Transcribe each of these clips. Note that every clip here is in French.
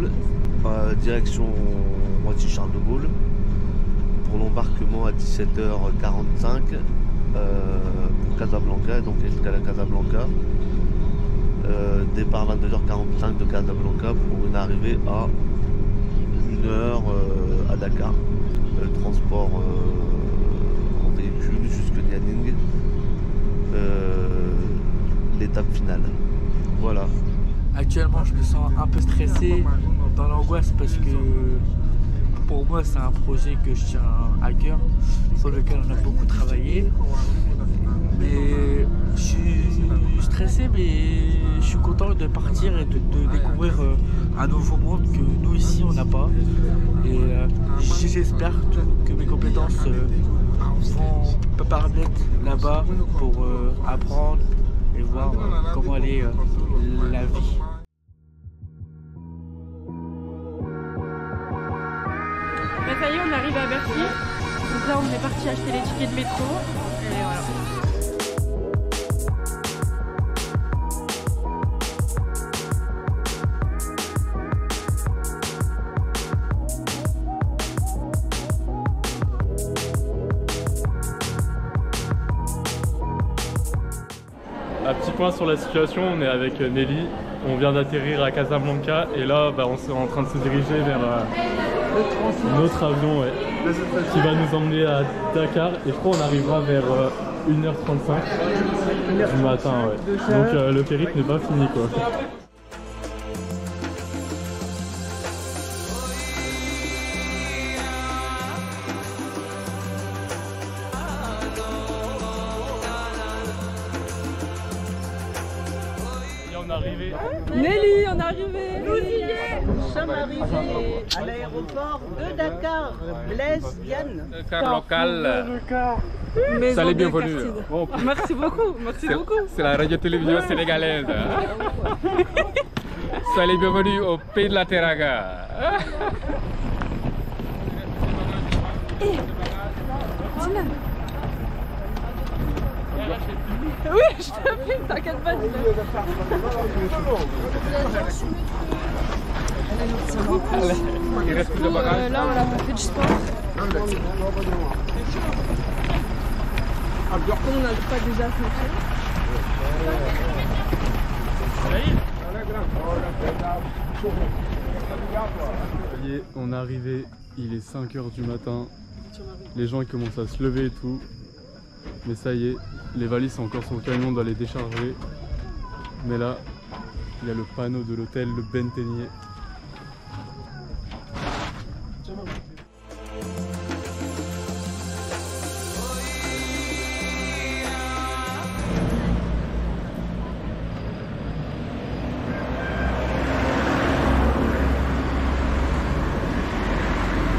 Naples, direction Roissy Charles de Gaulle, pour l'embarquement à 17h45 pour Casablanca, donc escale à Casablanca. Départ 22h45 de Casablanca pour une arrivée à 1h à Dakar. Transport en véhicule jusque Nianing. L'étape finale. Voilà. Actuellement, je me sens un peu stressé, dans l'angoisse, parce que pour moi, c'est un projet que je tiens à cœur, sur lequel on a beaucoup travaillé. Mais je suis stressé, mais je suis content de partir et de découvrir un nouveau monde que nous ici on n'a pas. Et j'espère que mes compétences vont me permettre là-bas pour apprendre et voir comment aller la vie. Ça y est, on arrive à Bercy. Donc là, on est parti acheter les tickets de métro. Et voilà. Un petit point sur la situation, on est avec Nelly, on vient d'atterrir à Casablanca et là on est en train de se diriger vers notre avion qui va nous emmener à Dakar et je crois qu'on arrivera vers 1h35 du matin. Donc le périple n'est pas fini quoi. Nelly, on est arrivé. Nous sommes arrivés à l'aéroport de Dakar, Blaise Diagne. Car local. Salut, bienvenue. Merci beaucoup, merci beaucoup. C'est la radio-télévision sénégalaise. Soyez bienvenue au pays de la Terraga. Oui, je te filme, t'inquiète pas. Il reste plus de bagages. Là, on a pas fait du sport. On n'a pas déjà fait. Ça y est, on est arrivé, il est 5h du matin. Les gens ils commencent à se lever et tout. Mais ça y est, les valises sont encore sur le camion, on doit les décharger. Mais là, il y a le panneau de l'hôtel, le Benteñe.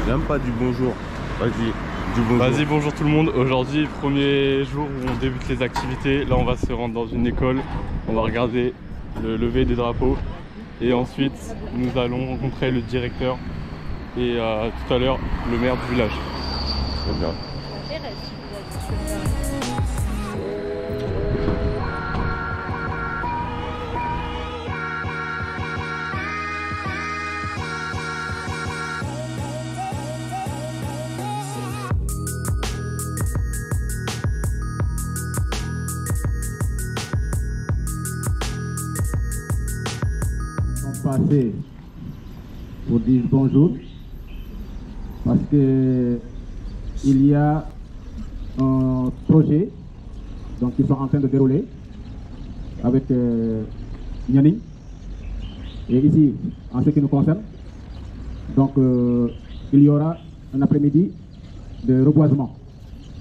J'aime pas du bonjour. Vas-y. Vas-y, bonjour tout le monde. Aujourd'hui, premier jour où on débute les activités. Là, on va se rendre dans une école. On va regarder le lever des drapeaux. Et ensuite, nous allons rencontrer le directeur et tout à l'heure, le maire du village. Très bien. Passer pour dire bonjour parce que il y a un projet donc ils sont en train de dérouler avec Nianing et ici en ce qui nous concerne donc il y aura un après-midi de reboisement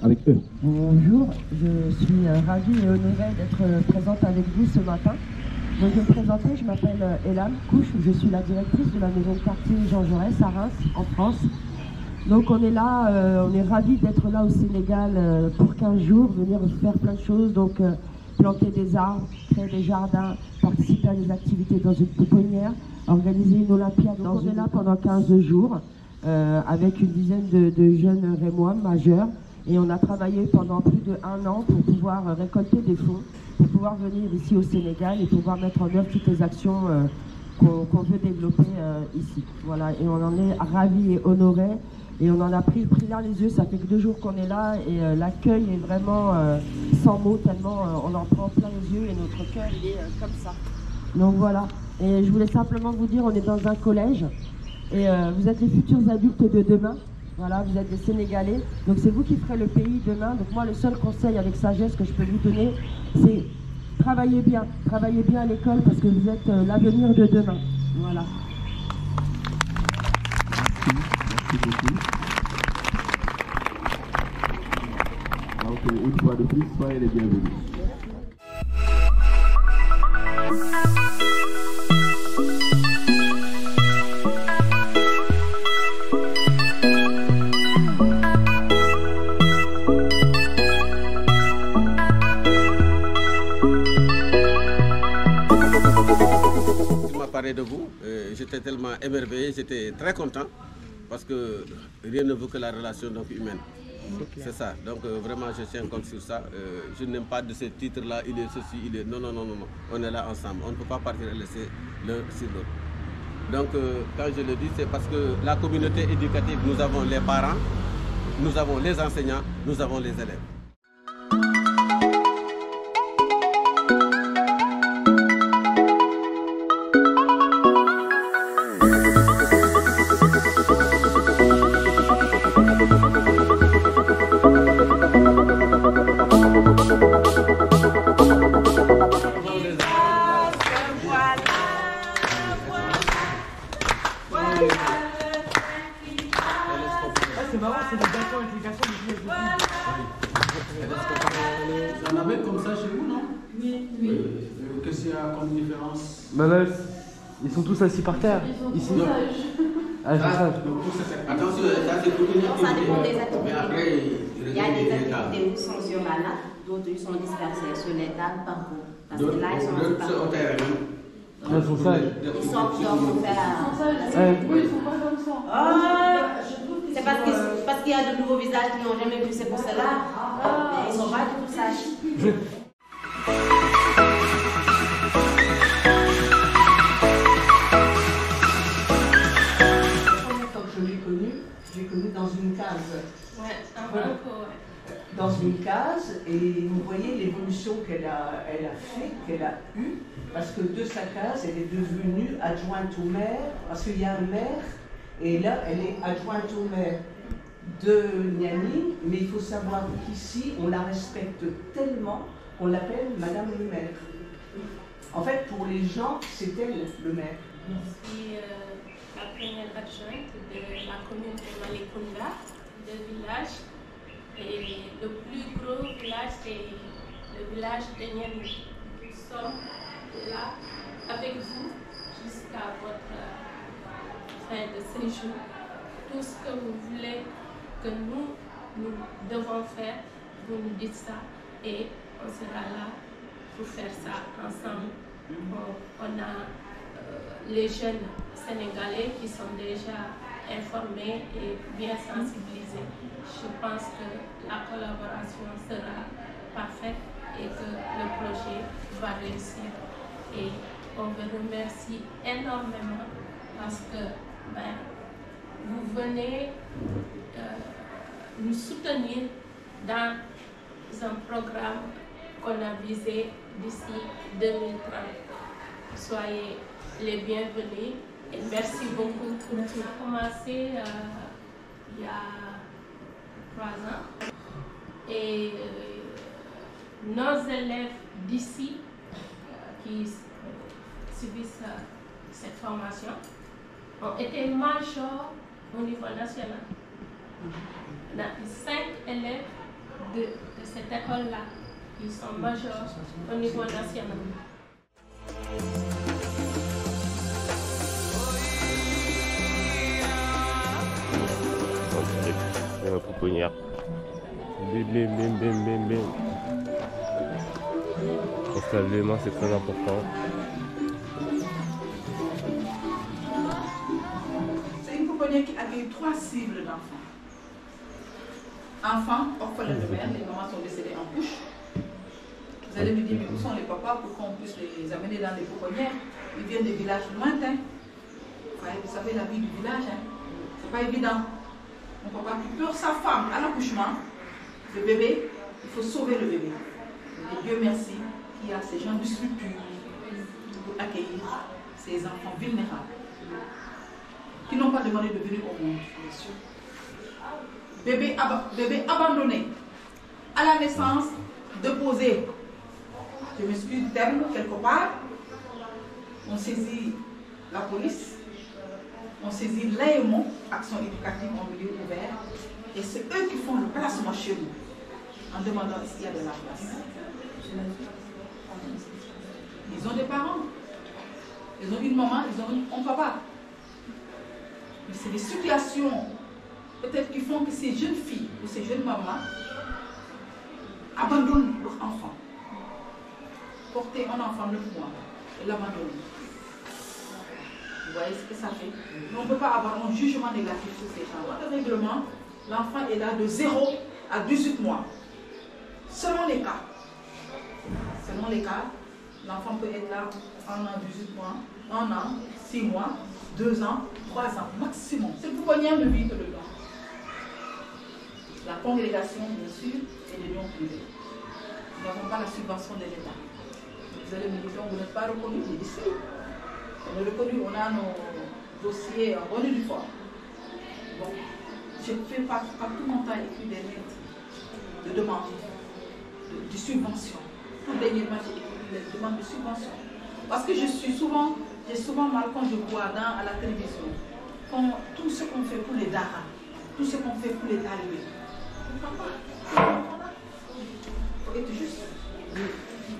avec eux. Bonjour, je suis ravie et honorée d'être présente avec vous ce matin. Donc, je vais me présenter, je m'appelle Elam Couche, je suis la directrice de la maison de quartier Jean Jaurès à Reims, en France. Donc on est là, on est ravis d'être là au Sénégal pour 15 jours, venir faire plein de choses, donc planter des arbres, créer des jardins, participer à des activités dans une pouponnière, organiser une Olympiade. Donc on est là pendant 15 jours avec une dizaine de jeunes Rémois majeurs et on a travaillé pendant plus d'1 an pour pouvoir récolter des fonds, pour pouvoir venir ici au Sénégal et pouvoir mettre en œuvre toutes les actions qu'on veut développer ici. Voilà, et on en est ravis et honorés. Et on en a pris plein les yeux, ça fait que 2 jours qu'on est là et l'accueil est vraiment sans mots, tellement on en prend plein les yeux et notre cœur il est comme ça. Donc voilà, et je voulais simplement vous dire, on est dans un collège et vous êtes les futurs adultes de demain. Voilà, vous êtes des Sénégalais, donc c'est vous qui ferez le pays demain. Donc moi, le seul conseil avec sagesse que je peux vous donner, c'est travaillez bien à l'école parce que vous êtes l'avenir de demain. Voilà. Merci beaucoup. Donc, une fois de plus, soyez les bienvenus. De vous, j'étais tellement émerveillé, j'étais très content parce que rien ne vaut que la relation donc, humaine. C'est ça, donc vraiment je tiens compte sur ça. Je n'aime pas de ces titres-là, il est ceci, il est... Non, non, non, non, non, on est là ensemble, on ne peut pas partir et laisser l'un sur l'autre. Donc quand je le dis, c'est parce que la communauté éducative, nous avons les parents, nous avons les enseignants, nous avons les élèves. C'est marrant, c'est des gâteaux avec les gâteaux Vous en avez comme ça chez vous, non? Oui. Qu'est-ce qu'il y a comme différence? Bah là, ils sont tous assis par terre. Ils sont sages. Ah, c'est ça. Attention, ça c'est pour une Ça dépend des activités. Mais après, il y a des activités où ils sont sur la nappe, d'autres ils sont dispersés sur les tables par groupe. Parce que là, ils sont assis par groupe. Ils sont sages. Ils sortent pour faire la... Oui, ils sont pas comme ça. C'est parce qu'il y a de nouveaux visages qui n'ont jamais vu, c'est pour cela. Mais ils ne sont pas du tout sages. Quand je l'ai connu dans une case. Ouais, Voilà. ouais. Dans une case, et vous voyez l'évolution qu'elle a fait, qu'elle a eue, parce que de sa case, elle est devenue adjointe au maire, parce qu'il y a un maire, et là, elle est adjointe au maire de Niani, mais il faut savoir qu'ici, on la respecte tellement qu'on l'appelle Madame le maire. En fait, pour les gens, c'est elle le maire. Je suis la première adjointe de la commune de Malicounda, de village. Et le plus gros village, c'est le village de Niani. Nous sommes là avec vous jusqu'à votre fin de séjour. Tout ce que vous voulez que nous devons faire, vous nous dites ça et on sera là pour faire ça ensemble. On a les jeunes Sénégalais qui sont déjà informés et bien sensibilisés. Je pense que la collaboration sera parfaite et que le projet va réussir. Et on vous remercie énormément parce que vous venez nous soutenir dans un programme qu'on a visé d'ici 2030. Soyez les bienvenus et merci beaucoup pour tout. Commencé il y a 3 ans et nos élèves d'ici qui subissent cette formation ont été majors au niveau national. On a 5 élèves de cette école-là qui sont majors au niveau national. Pouponnière. Bim bim bim bim bim bim. On se lave les mains, c'est très important. C'est une pouponnière qui avait 3 cibles d'enfants. Enfants, orphelins de mère, les mamans sont décédées en couche. Vous allez me dire, mais où sont les papas pour qu'on puisse les amener dans les pouponnières? Ils viennent des villages lointains. Ouais, vous savez, la vie du village, hein, c'est pas évident. Mon papa qui pleure sa femme à l'accouchement, le bébé, il faut sauver le bébé. Et Dieu merci qu'il y a ces gens de structure pour accueillir ces enfants vulnérables qui n'ont pas demandé de venir au monde. Bébé abandonné à la naissance, déposé, je m'excuse du terme, quelque part, on saisit la police, on saisit l'AEMO, Action éducative en milieu ouvert, et c'est eux qui font le placement chez nous, en demandant s'il y a de la place. Ils ont des parents, ils ont une maman, ils ont un papa. Mais c'est des situations, peut-être qui font que ces jeunes filles ou ces jeunes mamans abandonnent leurs enfants. Porter un enfant 9 mois et l'abandonner. Vous voyez ce que ça fait? Mais on ne peut pas avoir un jugement négatif sur ces gens. Dans le règlement, l'enfant est là de 0 à 18 mois. Selon les cas. Selon les cas, l'enfant peut être là 1 an, 18 mois, 1 an, 6 mois, 2 ans, 3 ans, maximum. C'est pour pouponnière de vie que le don. La congrégation, bien sûr, et l'union privée. Nous n'avons pas la subvention de l'État. Vous allez me dire, vous n'êtes pas reconnu, j'ai dit si. On est reconnu, on a nos dossiers en bonne et due forme. Bon, je fais pas tout mon temps écrit des lettres de demande, de subvention. Tout dernièrement, j'ai écrit des demandes de subvention. Parce que j'ai souvent mal quand je vois à la télévision, quand tout ce qu'on fait pour les daras, tout ce qu'on fait pour les talibés. Il faut être juste.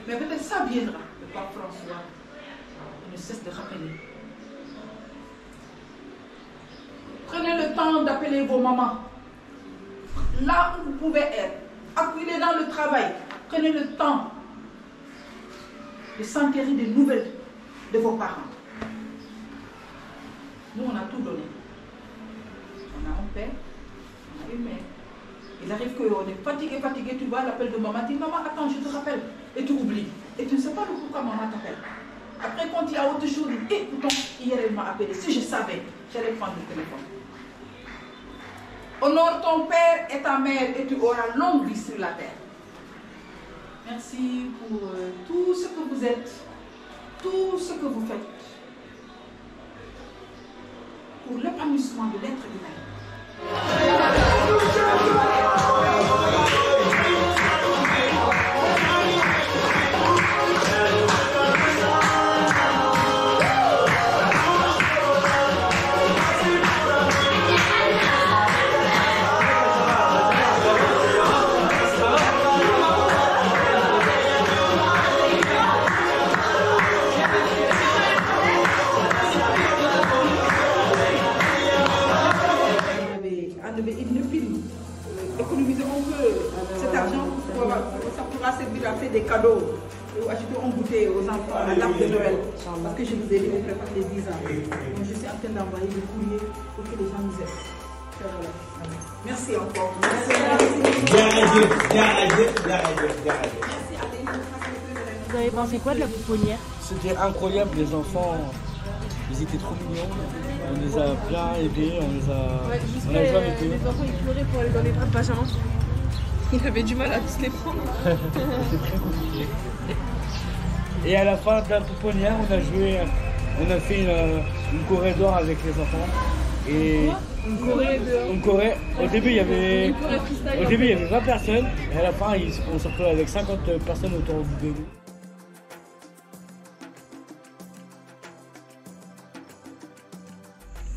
Mais peut-être ça viendra, le pape François. Il ne cesse de rappeler. Prenez le temps d'appeler vos mamans. Là où vous pouvez être, appuyez dans le travail. Prenez le temps de s'enquérir des nouvelles de vos parents. Nous, on a tout donné. On a un père, on a une mère. Il arrive qu'on est fatigué, tu vois l'appel de maman, tu dis maman, attends, je te rappelle. Et tu oublies. Et tu ne sais pas pourquoi maman t'appelle. Après, quand il y a autre chose, il dit, écoutons, hier elle m'a appelé. Si je savais, j'allais prendre le téléphone. Honore ton père et ta mère et tu auras longue vie sur la terre. Merci pour tout ce que vous êtes, tout ce que vous faites, pour l'épanouissement de l'être humain. Économiser un peu cet argent, ça pourra servir à faire des cadeaux ou acheter un goûter aux enfants à l'arbre de Noël. Parce que je vous ai dit, on prépare les 10 ans. Donc je suis en train d'envoyer le courrier pour que les gens nous aident. Merci encore. Vous avez pensé quoi de la pouponnière? C'était incroyable, les enfants, ils étaient trop mignons. On les a bien aidés, on les a joué avec eux. Les enfants ils pleuraient pour aller dans les bras de Benjamin. Il avait du mal à tous les prendre. C'était très compliqué. Et à la fin de la pouponnière, on a fait une corée d'or avec les enfants. Et une corée. Au début, il y avait 20 personnes. Et à la fin, on se retrouvait avec 50 personnes autour de nous.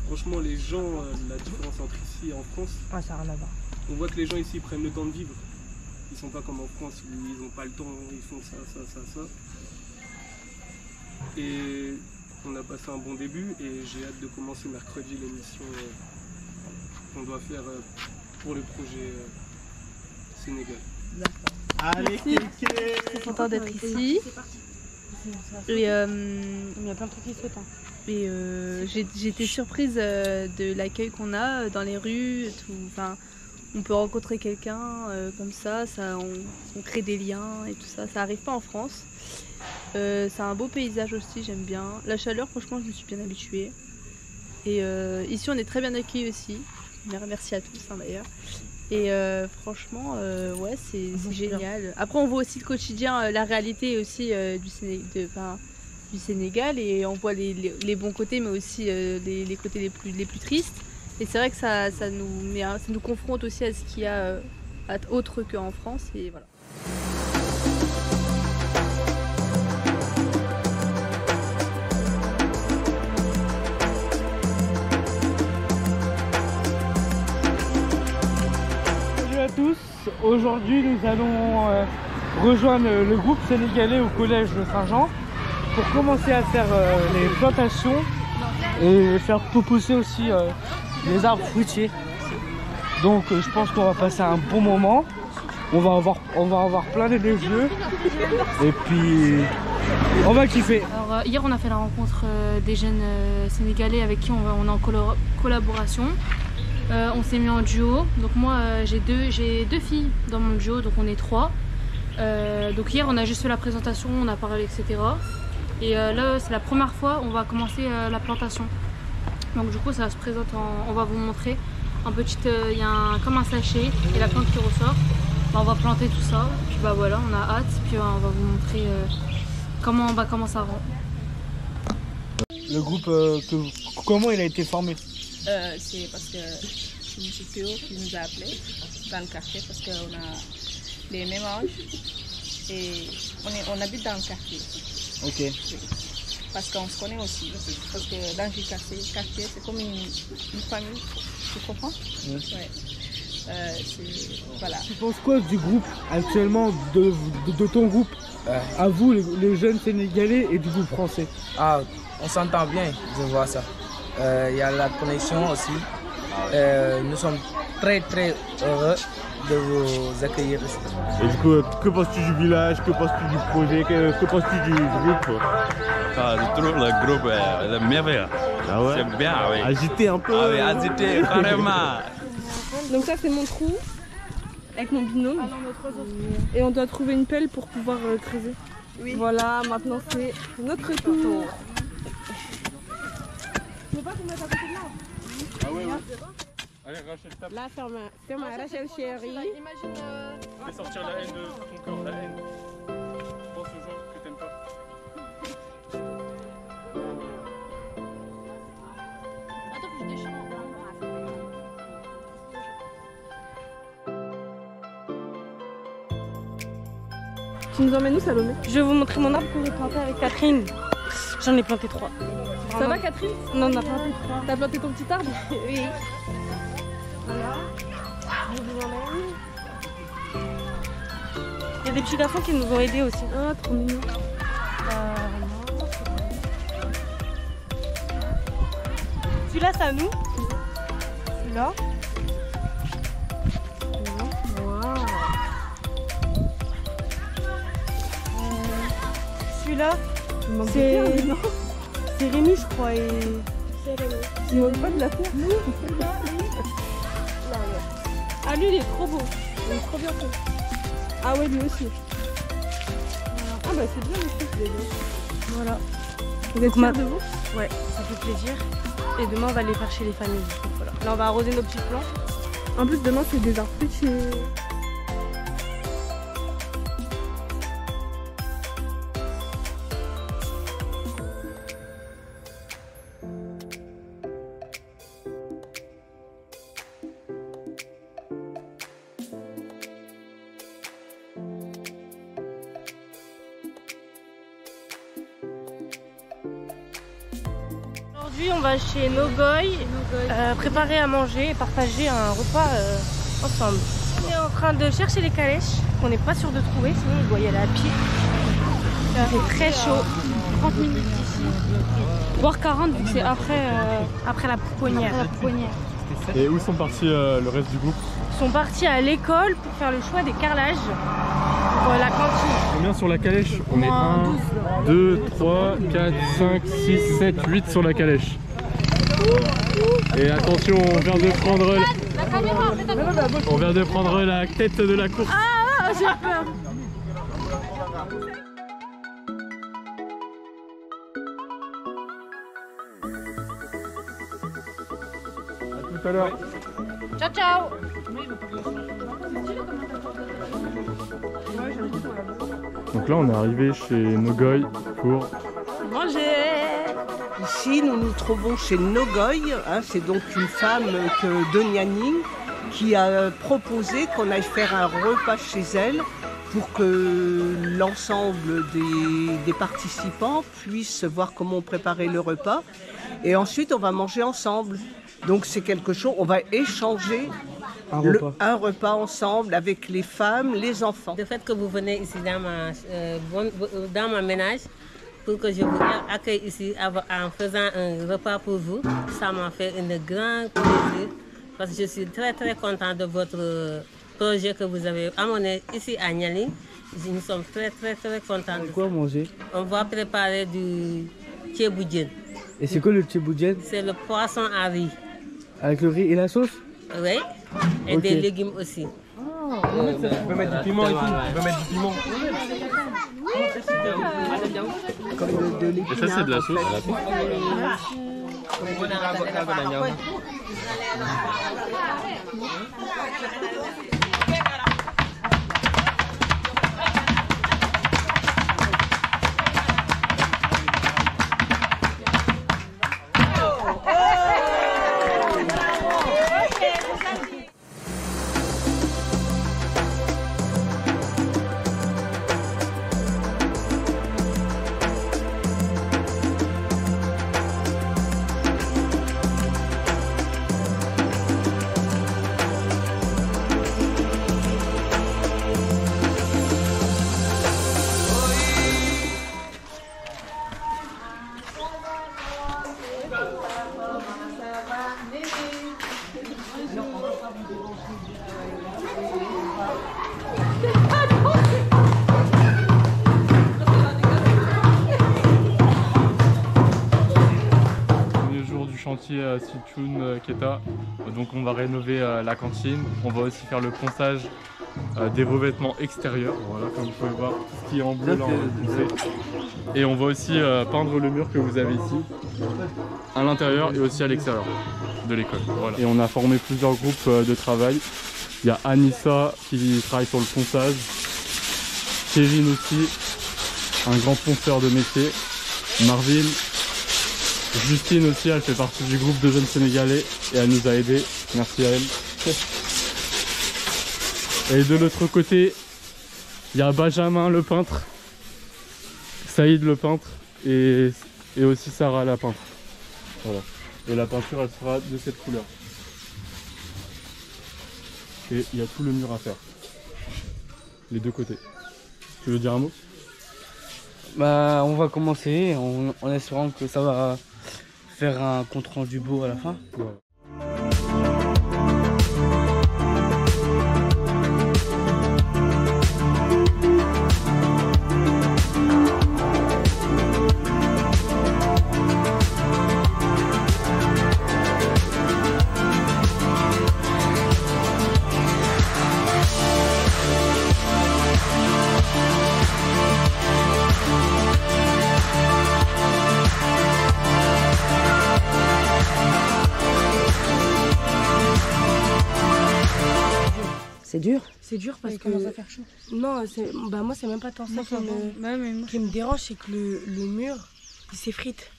Franchement, les gens, la différence entre ici et en France, ça n'a rien à voir. On voit que les gens ici prennent le temps de vivre. Ils sont pas comme en France où ils n'ont pas le temps, ils font ça. Et on a passé un bon début et j'ai hâte de commencer mercredi l'émission qu'on doit faire pour le projet Sénégal. Allez, je suis contente d'être ici. Et il y a plein de trucs qui sautent. Et j'ai été surprise de l'accueil qu'on a dans les rues. on peut rencontrer quelqu'un comme ça, on crée des liens et tout ça. Ça arrive pas en France. C'est un beau paysage aussi, j'aime bien. La chaleur, franchement, je me suis bien habituée. Et ici, on est très bien accueillis aussi. Merci à tous d'ailleurs. Et franchement, ouais, c'est génial. Après, on voit aussi le quotidien, la réalité aussi du Sénégal, et on voit les bons côtés, mais aussi les côtés les plus tristes. Et c'est vrai que ça nous confronte aussi à ce qu'il y a autre qu'en France. Et voilà. Salut à tous, aujourd'hui nous allons rejoindre le groupe sénégalais au collège de Saint-Jean pour commencer à faire les plantations et faire pousser aussi les arbres fruitiers. Donc je pense qu'on va passer un bon moment, on va avoir plein de jeux et puis on va kiffer. Alors, hier on a fait la rencontre des jeunes sénégalais avec qui on est en collaboration. On s'est mis en duo, donc moi j'ai deux filles dans mon duo, donc on est 3. Donc hier on a juste fait la présentation, on a parlé, etc. Et là c'est la première fois on va commencer la plantation. Donc du coup ça se présente, on va vous montrer un petit, il y a comme un sachet et la plante qui ressort. On va planter tout ça, puis bah voilà, on a hâte, puis on va vous montrer comment ça rend. Le groupe, comment il a été formé? C'est parce que c'est M. Théo qui nous a appelés dans le quartier parce qu'on a les mêmes âges et on habite dans le quartier. Ok. Oui. Parce qu'on se connaît aussi. Parce que dans le quartier, c'est comme une famille. Tu comprends? Oui. Ouais. Voilà. Tu penses quoi du groupe actuellement, de ton groupe, à vous, les jeunes sénégalais, et du groupe français? Ah, on s'entend bien, je vois ça. Il y a la connexion aussi. Nous sommes très heureux de vous accueillir ici. Et du coup, que penses-tu du village? Que penses-tu du projet? Que penses-tu du groupe? Je trouve le groupe est merveilleux. Ah ouais? C'est bien, oui. Agité un peu? Ah oui, agité, carrément. Donc ça c'est mon trou avec mon binôme et on doit trouver une pelle pour pouvoir creuser. Oui. Voilà, maintenant c'est notre tour. Tu veux pas qu'on mette à côté de là? Ah ouais, ouais. Allez, Rachel, tape. Là, ferme Rachel chérie. Imagine. Fais sortir la haine de ton corps, la haine. Pense aux gens que t'aimes pas. Attends que je déchire. Tu nous emmènes où, Salomé? Je vais vous montrer mon arbre que j'ai planté avec Catherine. J'en ai planté 3. Ça va, Catherine? Non, on a planté 3. T'as planté ton petit arbre? Oui. Voilà. Je vous emmène. Il y a des petits garçons qui nous ont aidés aussi. Ah, trop mignon. Celui-là, c'est à nous. Celui-là. Celui-là, c'est Rémi, je crois. Et... c'est Rémi. Il manque pas de la terre. Ah, lui, il est trop beau. Il est trop bien fait. Ah ouais, lui aussi. Ah bah c'est bien, les filles, voilà. Vous êtes fiers de vous? Ouais, ça fait plaisir. Et demain, on va aller faire chez les familles. Donc, voilà. Là, on va arroser nos petites plantes. En plus, demain, c'est des arbres fruitiers. Aujourd'hui, on va chez Nogoy, préparer à manger et partager un repas ensemble. On est en train de chercher les calèches qu'on n'est pas sûr de trouver, sinon on doit y aller à pied. C'est très chaud, 30 minutes d'ici, voire 40 vu que c'est après la pouponnière. Et où sont partis le reste du groupe? Ils sont partis à l'école pour faire le choix des carrelages pour la cantine. Combien sur la calèche? On est 1, 2, 3, 4, 5, 6, 7, 8 sur la calèche. Et attention, on vient de prendre On vient de prendre la tête de la course. Ah, j'ai peur. À tout à l'heure. Ciao, ciao. Donc là on est arrivé chez Nogoy pour manger. Ici nous nous trouvons chez Nogoy, hein, c'est donc une femme de Niani qui a proposé qu'on aille faire un repas chez elle pour que l'ensemble des participants puissent voir comment on préparait le repas et ensuite on va manger ensemble. Donc c'est quelque chose, on va échanger un repas ensemble avec les femmes, les enfants. Le fait que vous venez ici dans mon ménage pour que je vous accueille ici en faisant un repas pour vous, ça m'a fait un grand plaisir parce que je suis très contente de votre projet que vous avez amené ici à Niali. Nous sommes très contents. Quoi manger? On va préparer du tcheboudjen. Et c'est quoi le tcheboudjen? C'est le poisson à riz. Avec le riz et la sauce? Oui, et des légumes aussi. On peut mettre du piment et tout. On peut mettre du piment. Et ça c'est de la sauce. chantier Situn Keta, donc on va rénover la cantine, on va aussi faire le ponçage des revêtements extérieurs, voilà, comme vous pouvez voir, tout ce qui est en bleu là on va poncer. Et on va aussi peindre le mur que vous avez ici, à l'intérieur et aussi à l'extérieur de l'école. Voilà. Et on a formé plusieurs groupes de travail. Il y a Anissa qui travaille sur le ponçage, Kevin aussi, un grand ponceur de métier, Marvin, Justine aussi, elle fait partie du groupe de jeunes sénégalais et elle nous a aidés, merci à elle. Et de l'autre côté, il y a Benjamin le peintre, Saïd le peintre et aussi Sarah la peintre. Voilà. Et la peinture elle sera de cette couleur. Et il y a tout le mur à faire. Les deux côtés. Tu veux dire un mot? Bah on va commencer en espérant que ça va faire un compte rendu beau à la fin. Ouais. C'est dur? C'est dur parce que... commence à faire chaud. Non, bah moi c'est même pas tant ça qui me dérange, c'est que le mur, il s'effrite.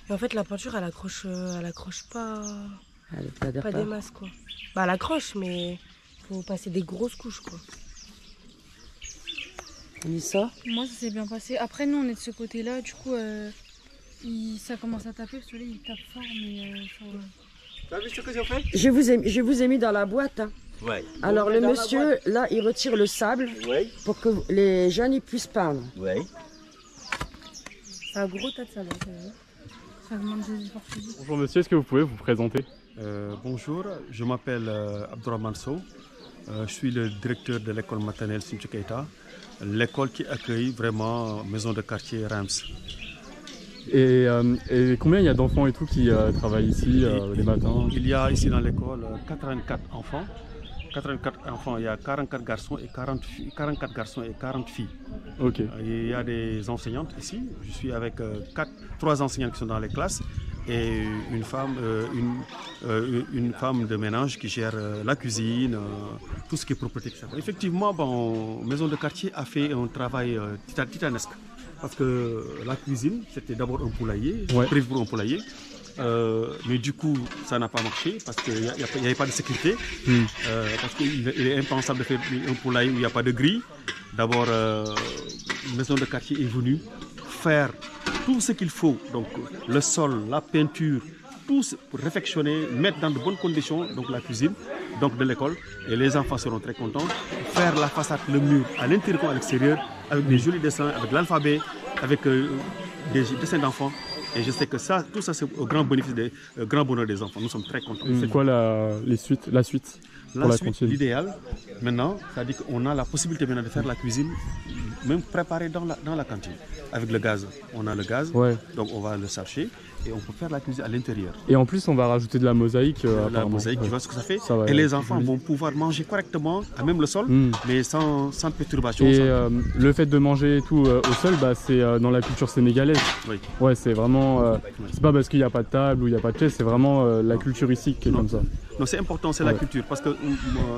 Et en fait la peinture elle accroche pas, pas des masses quoi. Bah elle accroche mais faut passer des grosses couches quoi. Anissa? Moi ça s'est bien passé. Après nous on est de ce côté là, du coup ça commence à taper, parce que là il tape fort mais... T'as vu ce que j'ai fait? Je vous ai mis dans la boîte. Hein. Ouais. Alors le monsieur, là, il retire le sable pour que les jeunes ils puissent peindre. Ouais. C'est un gros tas de sable. Ça demande des efforts physiques. Bonjour monsieur, est-ce que vous pouvez vous présenter? Bonjour, je m'appelle Abdourahmane Sow. Je suis le directeur de l'école maternelle Sinthiou Keita, l'école qui accueille vraiment maison de quartier Reims. Et combien il y a d'enfants et tout qui travaillent ici les matins? Il y a ici dans l'école 84 enfants. 84 enfants, il y a 44 garçons et 44 garçons et 40 filles. Ok. Il y a des enseignantes ici. Je suis avec 3 enseignantes qui sont dans les classes et une femme de ménage qui gère la cuisine, tout ce qui est propreté, etc. Effectivement, bon, Maison de quartier a fait un travail titanesque. Parce que la cuisine, c'était d'abord un poulailler, prévu pour un poulailler. Mais du coup, ça n'a pas marché parce qu'il n'y avait pas de sécurité. Parce qu'il est impensable de faire un poulailler où il n'y a pas de grille. D'abord, Maison de quartier est venue faire tout ce qu'il faut, donc le sol, la peinture, tout pour réfectionner, mettre dans de bonnes conditions donc la cuisine donc de l'école. Et les enfants seront très contents. Faire la façade, le mur, à l'intérieur comme à l'extérieur, avec des jolis dessins, avec l'alphabet, avec des dessins d'enfants. Et je sais que ça, tout ça, c'est au grand bénéfice grand bonheur des enfants. Nous sommes très contents. C'est quoi la suite pour la cantine? L'idéal, maintenant, c'est-à-dire qu'on a la possibilité maintenant de faire la cuisine, même préparée dans la cantine, avec le gaz. On a le gaz, donc on va le chercher et on peut faire la cuisine à l'intérieur. Et en plus, on va rajouter de la mosaïque. La mosaïque, tu vois ce que ça fait. Et les enfants vont pouvoir manger correctement, à même le sol, mais sans perturbation. Et le fait de manger et tout au sol, bah, c'est dans la culture sénégalaise. Oui. Ouais, c'est vraiment. C'est pas parce qu'il n'y a pas de table ou il n'y a pas de chaise, c'est vraiment la culture ici qui est comme ça. Non, c'est important, c'est la culture, parce que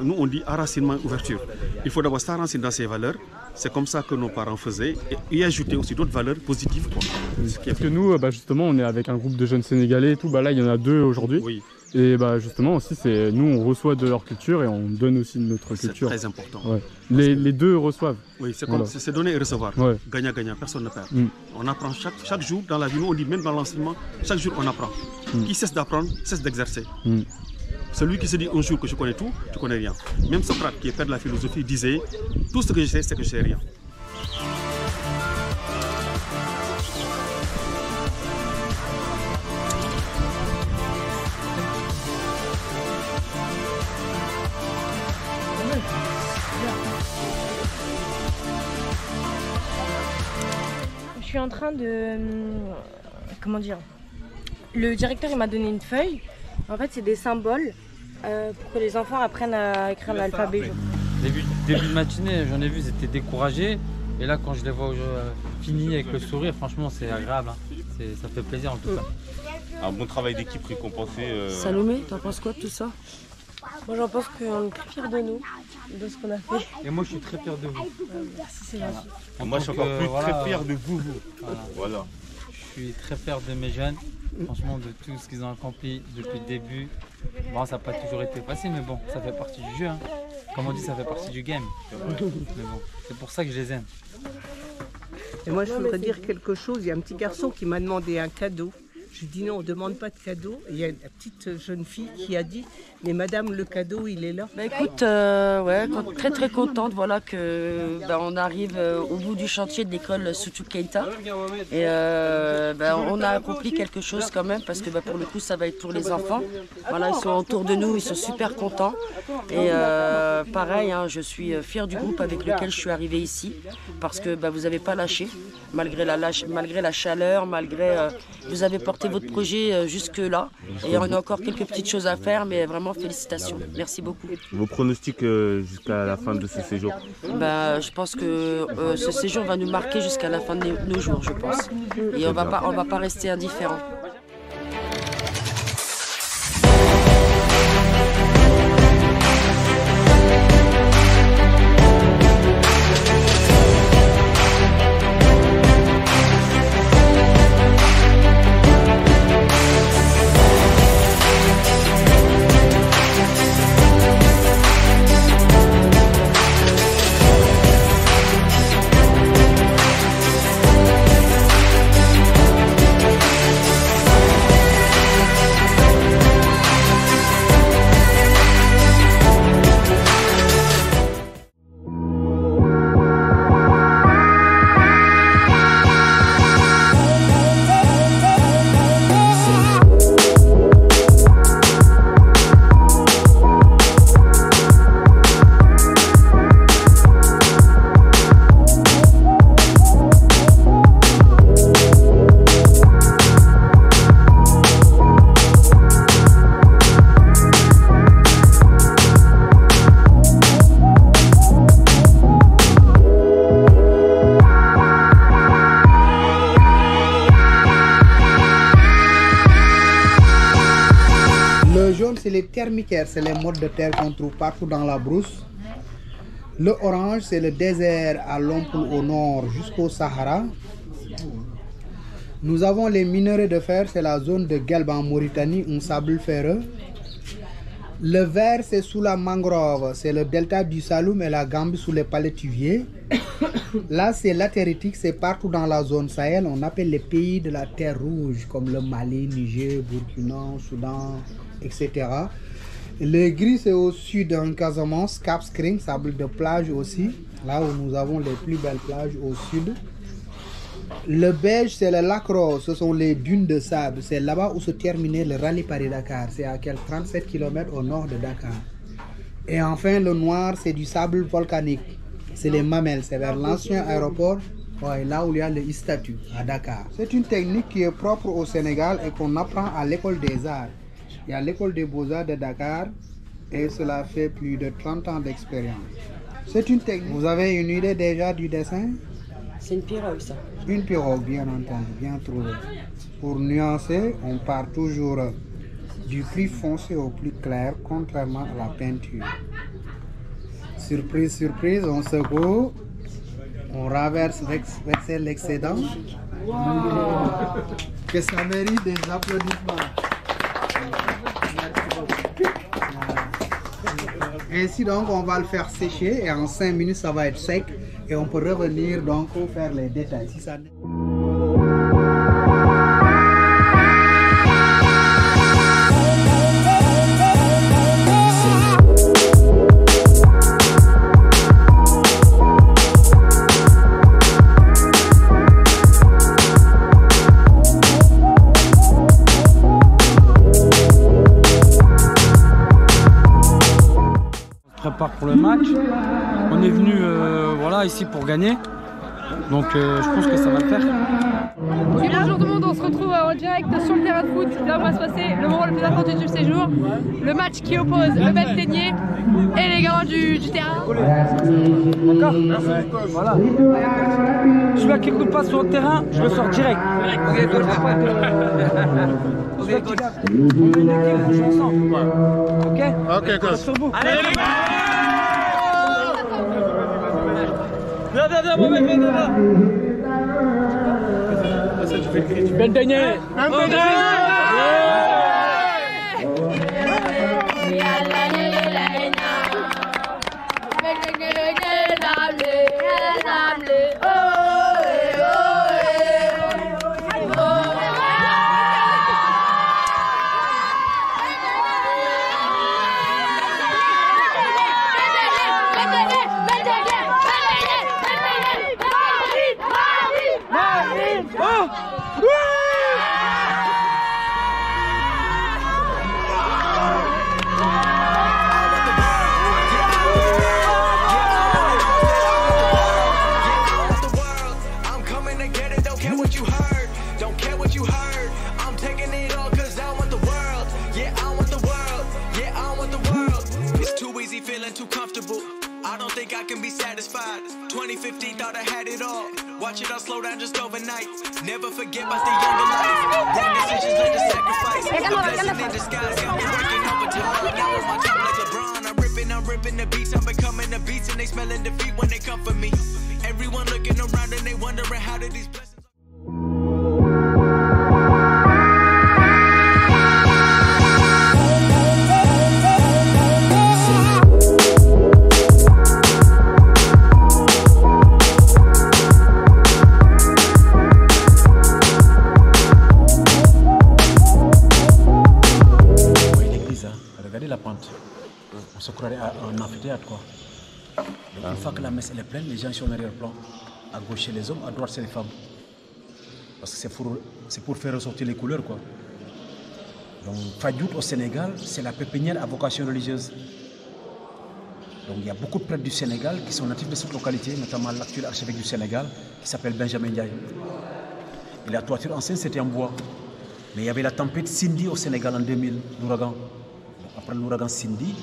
nous on dit enracinement, ouverture. Il faut d'abord s'enraciner dans ces valeurs. C'est comme ça que nos parents faisaient et y ajouter aussi d'autres valeurs positives. Parce que nous, justement, on est avec un groupe de jeunes Sénégalais et tout. Bah, là, il y en a 2 aujourd'hui. Oui. Et justement aussi, nous, on reçoit de leur culture et on donne aussi de notre culture. C'est très important. Ouais. Les 2 reçoivent. Oui, c'est comme c'est donner et recevoir. Gagnant-gagnant, personne ne perd. On apprend chaque jour dans la vie. Nous, on dit même dans l'enseignement, chaque jour on apprend. Qui cesse d'apprendre, cesse d'exercer. Celui qui se dit un jour que je connais tout, tu connais rien. Même Socrate, qui est père de la philosophie, disait tout ce que je sais, c'est que je sais rien. Je suis en train de... Comment dire? Le directeur il m'a donné une feuille. En fait, c'est des symboles pour que les enfants apprennent à écrire l'alphabet. Début de matinée, j'en ai vu, ils étaient découragés. Et là, quand je les vois finis avec le sourire, franchement, c'est agréable. Hein. Ça fait plaisir en tout cas. Un bon travail d'équipe récompensé. Salomé, t'en penses quoi de tout ça? Moi, j'en pense qu'on est très fiers de nous, de ce qu'on a fait. Et moi, je suis très fier de vous. Merci, c'est gentil. Moi, je suis encore plus très fier de vous. Voilà. Je suis très fier de mes jeunes. Franchement, de tout ce qu'ils ont accompli depuis le début. Bon, ça n'a pas toujours été facile, mais bon, ça fait partie du jeu. Hein. Comme on dit, ça fait partie du game. Mais bon, c'est pour ça que je les aime. Et moi, je voudrais dire quelque chose. Il y a un petit garçon qui m'a demandé un cadeau. Je lui ai dit non, on ne demande pas de cadeau. Et il y a une petite jeune fille qui a dit, mais madame, le cadeau, il est là. Bah écoute, très très contente voilà, que on arrive au bout du chantier de l'école Soutou Keita. Et on a accompli quelque chose quand même, parce que pour le coup, ça va être pour les enfants. Voilà, ils sont autour de nous, ils sont super contents. Et pareil, hein, je suis fière du groupe avec lequel je suis arrivée ici, parce que vous n'avez pas lâché, malgré la chaleur, malgré... vous avez porté votre projet jusque-là. Et on a encore quelques petites choses à faire, mais vraiment félicitations. Merci beaucoup. Vos pronostics jusqu'à la fin de ce séjour? Je pense que ce séjour va nous marquer jusqu'à la fin de nos jours, je pense. Et on va pas rester indifférents. termitaire, c'est les mottes de terre qu'on trouve partout dans la brousse. Le orange, c'est le désert à l'Ompoul au nord jusqu'au Sahara. Nous avons les minerais de fer, c'est la zone de Guelb en Mauritanie, un sable ferreux. Le vert, c'est sous la mangrove, c'est le delta du Saloum et la Gambie sous les palétuviers. Là, c'est latéritique, c'est partout dans la zone Sahel. On appelle les pays de la terre rouge, comme le Mali, Niger, Burkina, Soudan, etc. Le gris, c'est au sud en Casamance, Cap Skirring, sable de plage aussi, là où nous avons les plus belles plages au sud. Le beige, c'est le lac rose, ce sont les dunes de sable. C'est là-bas où se terminait le rallye Paris-Dakar. C'est à quelques 37 km au nord de Dakar. Et enfin, le noir, c'est du sable volcanique. C'est les mamelles, c'est vers l'ancien aéroport, là où il y a le statut, à Dakar. C'est une technique qui est propre au Sénégal et qu'on apprend à l'école des arts. Il y a l'école des beaux-arts de Dakar et cela fait plus de 30 ans d'expérience. C'est une technique. Vous avez une idée déjà du dessin? C'est une pirogue, ça. Une pirogue, bien entendu, bien trouvé. Pour nuancer, on part toujours du plus foncé au plus clair, contrairement à la peinture. Surprise, surprise, on secoue, on renverse l'excédent. Que ça mérite des applaudissements. Ainsi donc, on va le faire sécher et en 5 minutes, ça va être sec. Et on peut revenir donc pour faire les détails. Si ça... Prépare pour le match. On est venu voilà, ici pour gagner. Donc je pense que ça va le faire. Oui, bonjour tout le monde, on se retrouve en direct sur le terrain de foot. Là où va se passer le moment le plus attendu du séjour. Le match qui oppose le Beth Teigné et les gars du terrain. D'accord. Voilà. Celui-là qui écoute pas sur le terrain, je le sors direct. Celui-là qui gagne. On met une équipe, on joue ensemble. Ok. Ok, coach. Allez les gars. Ben Teigné. Too comfortable. I don't think I can be satisfied. 2015 thought I had it all. Watch it all slow down just overnight. Never forget about the younger life. Wrong decisions led to sacrifice. A blessing in disguise. Got me working overtime. Now I'm on top like LeBron. I'm ripping the beats. I'm becoming the beats and they smelling defeat when they come for me. Everyone looking around and they wondering how did these blessings. On se croirait à un amphithéâtre quoi. Donc, une fois que la messe elle est pleine, les gens sont en arrière-plan. À gauche c'est les hommes, à droite c'est les femmes. Parce que c'est pour faire ressortir les couleurs quoi. Donc Fadiout au Sénégal, c'est la pépinière à vocation religieuse. Donc il y a beaucoup de prêtres du Sénégal qui sont natifs de cette localité, notamment l'actuel archevêque du Sénégal qui s'appelle Benjamin Ndiaye. Et la toiture ancienne c'était en bois. Mais il y avait la tempête Cindy au Sénégal en 2000, l'ouragan. Après l'ouragan Cindy,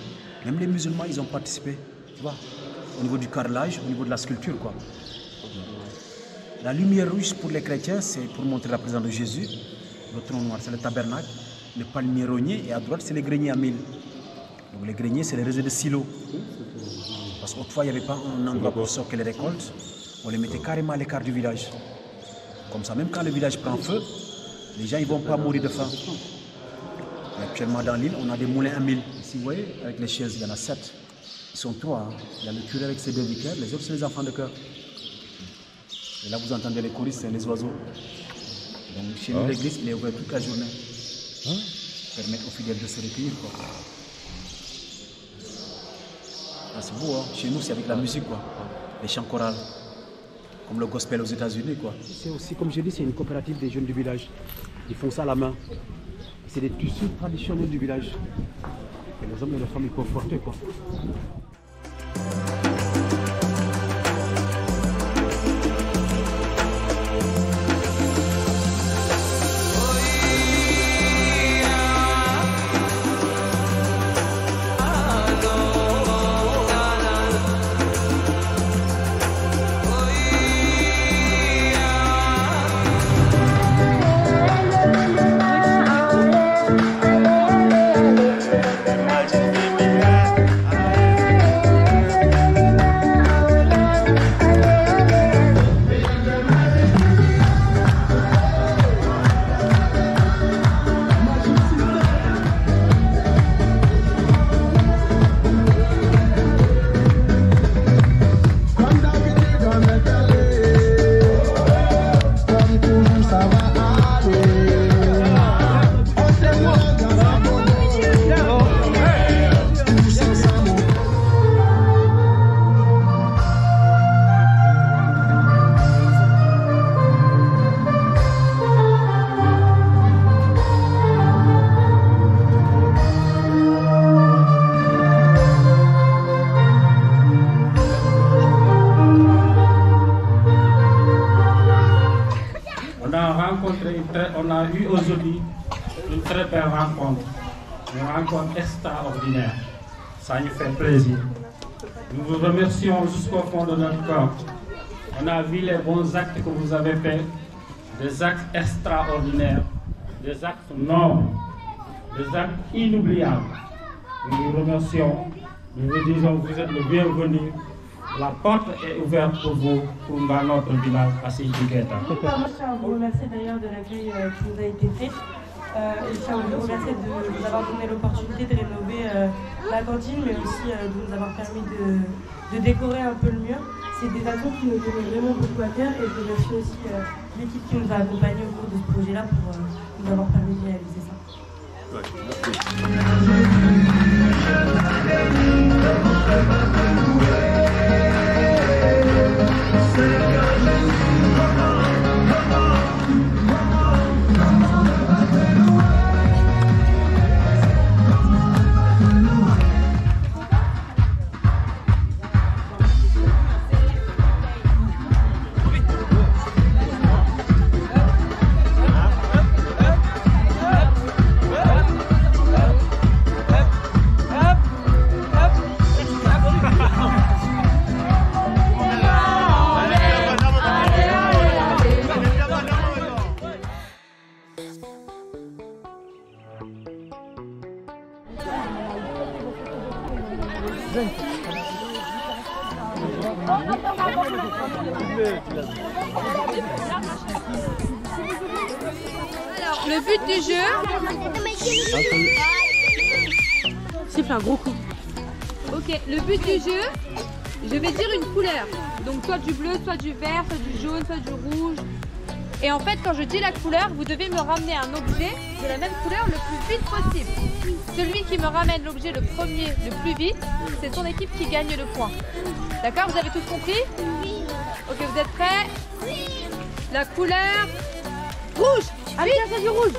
même les musulmans, ils ont participé, tu vois, au niveau du carrelage, au niveau de la sculpture, quoi. La lumière rouge pour les chrétiens, c'est pour montrer la présence de Jésus. Le tronc noir, c'est le tabernacle. Le palmier rogné, et à droite, c'est les greniers à mille. Donc les greniers, c'est les réseaux de silos. Parce qu'autrefois, il n'y avait pas un endroit pour stocker les récoltes. On les mettait carrément à l'écart du village. Comme ça, même quand le village prend feu, les gens ne vont pas mourir de faim. Et actuellement, dans l'île, on a des moulins à 1000. Ici, vous voyez, avec les chaises, il y en a 7. Ils sont 3. Hein. Il y a le curé avec ses 2 vicaires, les autres, c'est les enfants de cœur. Et là, vous entendez les choristes, c'est les oiseaux. Donc, chez nous, l'église, il est ouvert toute la journée. Pour permettre aux fidèles de se recueillir. Ah, c'est beau, hein. Chez nous, c'est avec la musique, quoi. Les chants chorales. Comme le gospel aux États-Unis, quoi. C'est aussi, comme je dis, c'est une coopérative des jeunes du village. Ils font ça à la main. C'est des tissus traditionnels du village. Et les hommes et les femmes, ils peuvent porter, quoi. On a eu aujourd'hui une très belle rencontre, une rencontre extraordinaire. Ça nous fait plaisir. Nous vous remercions jusqu'au fond de notre cœur. On a vu les bons actes que vous avez faits, des actes extraordinaires, des actes nobles, des actes inoubliables. Nous vous remercions, nous vous disons que vous êtes le bienvenu. La porte est ouverte pour vous, pour notre village à Sidi-Guetta. Moi, je tiens à vous remercier d'ailleurs de l'accueil qui nous a été fait. Et je tiens à vous remercier de nous avoir donné l'opportunité de rénover la cantine, mais aussi de nous avoir permis de décorer un peu le mur. C'est des actions qui nous tenaient vraiment beaucoup à cœur et je remercie aussi l'équipe qui nous a accompagnés au cours de ce projet-là pour nous avoir permis de réaliser ça. Alors, le but du jeu... Siffle un gros coup. Ok, le but du jeu, je vais dire une couleur. Donc soit du bleu, soit du vert, soit du jaune, soit du rouge. Et en fait, quand je dis la couleur, vous devez me ramener un objet de la même couleur le plus vite possible. Celui qui me ramène l'objet le premier, le plus vite, c'est son équipe qui gagne le point. D'accord? Vous avez tous compris? Oui. Ok, vous êtes prêts? Oui. La couleur rouge. Allez, c'est du rouge.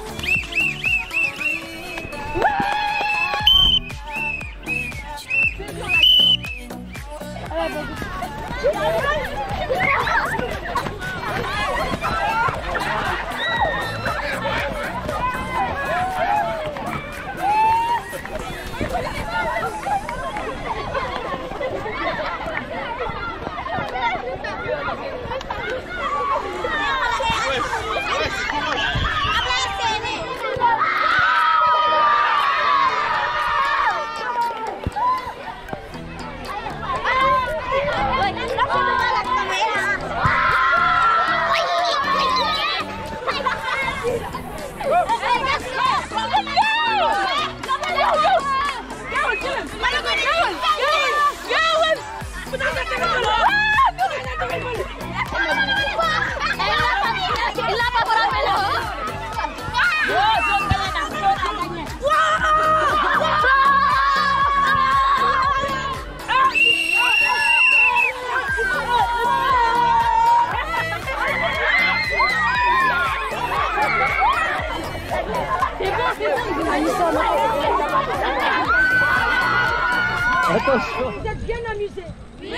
Vous êtes bien amusés? Oui.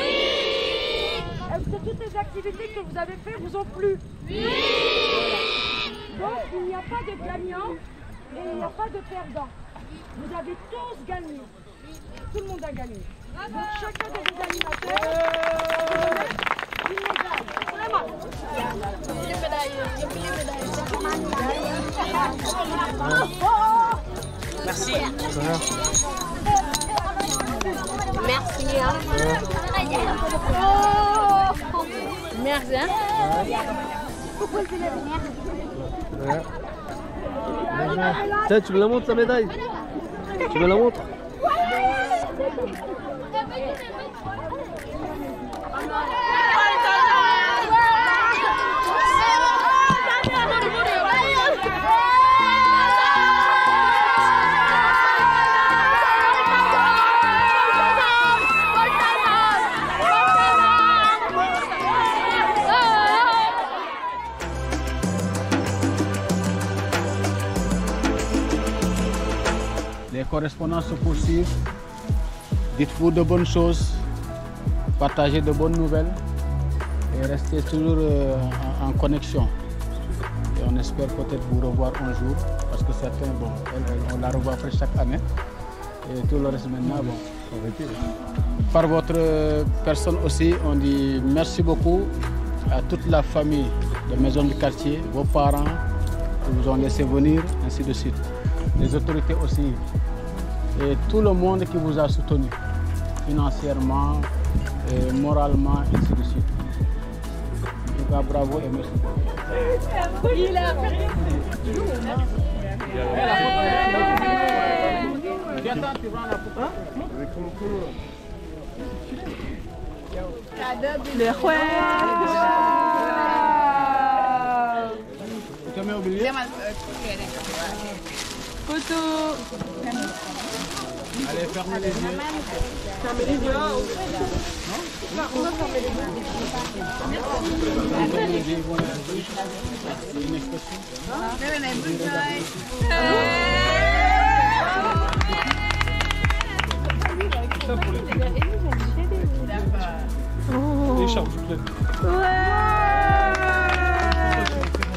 Est-ce que toutes les activités que vous avez faites vous ont plu? Oui. Donc il n'y a pas de gagnant et il n'y a pas de perdant. Vous avez tous gagné. Tout le monde a gagné. Donc chacun de vos animateurs une médaille. Vraiment. Merci. Merci. Merci. Tiens, tu me la montres, ta médaille? Tu me la montres? Les correspondances se poursuivent. Dites-vous de bonnes choses, partagez de bonnes nouvelles et restez toujours en connexion. Et on espère peut-être vous revoir un jour, parce que certains, bon, on la revoit presque chaque année. Et tout le reste maintenant, bon, par votre personne aussi, on dit merci beaucoup à toute la famille de Maison du Quartier, vos parents qui vous ont laissé venir, ainsi de suite. Les autorités aussi, et tout le monde qui vous a soutenu, financièrement, et moralement, ainsi de suite. En tout cas, bravo et merci. Il a Le juez. Photo. Allez, fermez les yeux. Fermez les yeux. Non, on va fermer les yeux. Une expression. Écharpe, s'il vous plaît. Ouais.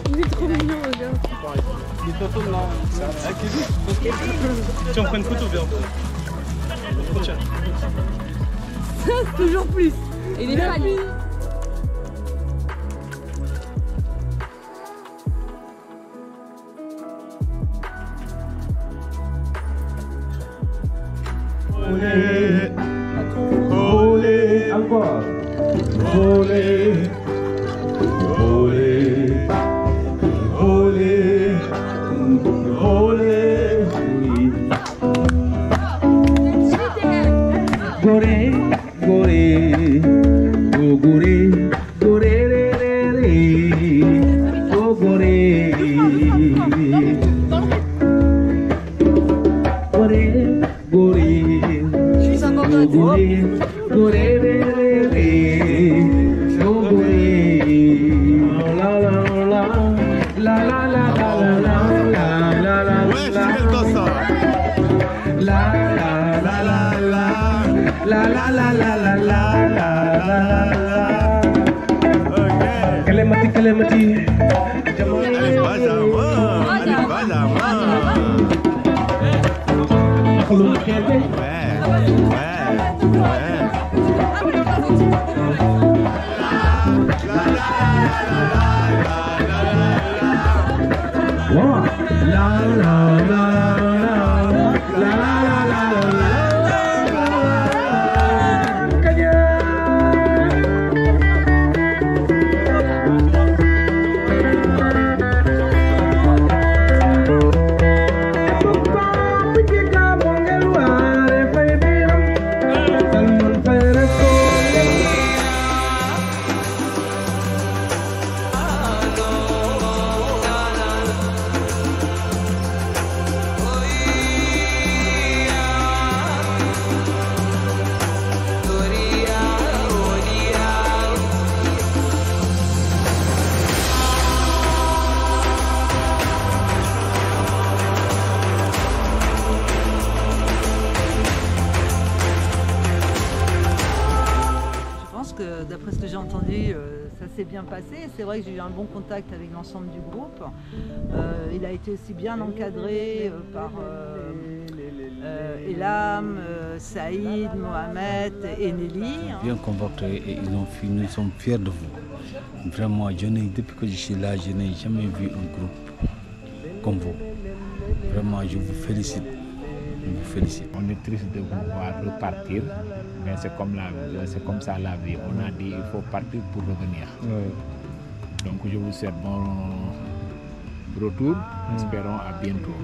Il est trop mignon, regarde. Tiens, on prend une photo, viens. Tiens. Ça, c'est toujours plus. Et il est fan. Olé, encore. Olé, olé, olé, olé, oui. Goré, goré, oh goré, goré, ré, ré, ré, oh goré. Goré, goré. Goré, goré, ré, ré, ré, oh goré. La la la, la la la la la la la la. Ouais, c'est quel temps ça? La la la la la, la la la la la la la la la. Ok. Kalemati, kalemati. Allez, Benjamin, allez, Benjamin. s'est bien passé. C'est vrai que j'ai eu un bon contact avec l'ensemble du groupe. Il a été aussi bien encadré par Elam, Saïd, Mohamed et Nelly. Bien convoqué et nous sommes fiers de vous. Vraiment, depuis que je suis là, je n'ai jamais vu un groupe comme vous. Vraiment, je vous félicite. On est triste de vous voir repartir, mais c'est comme ça la vie. On a dit qu'il faut partir pour revenir. Ouais. Donc je vous souhaite bon retour. Espérons à bientôt.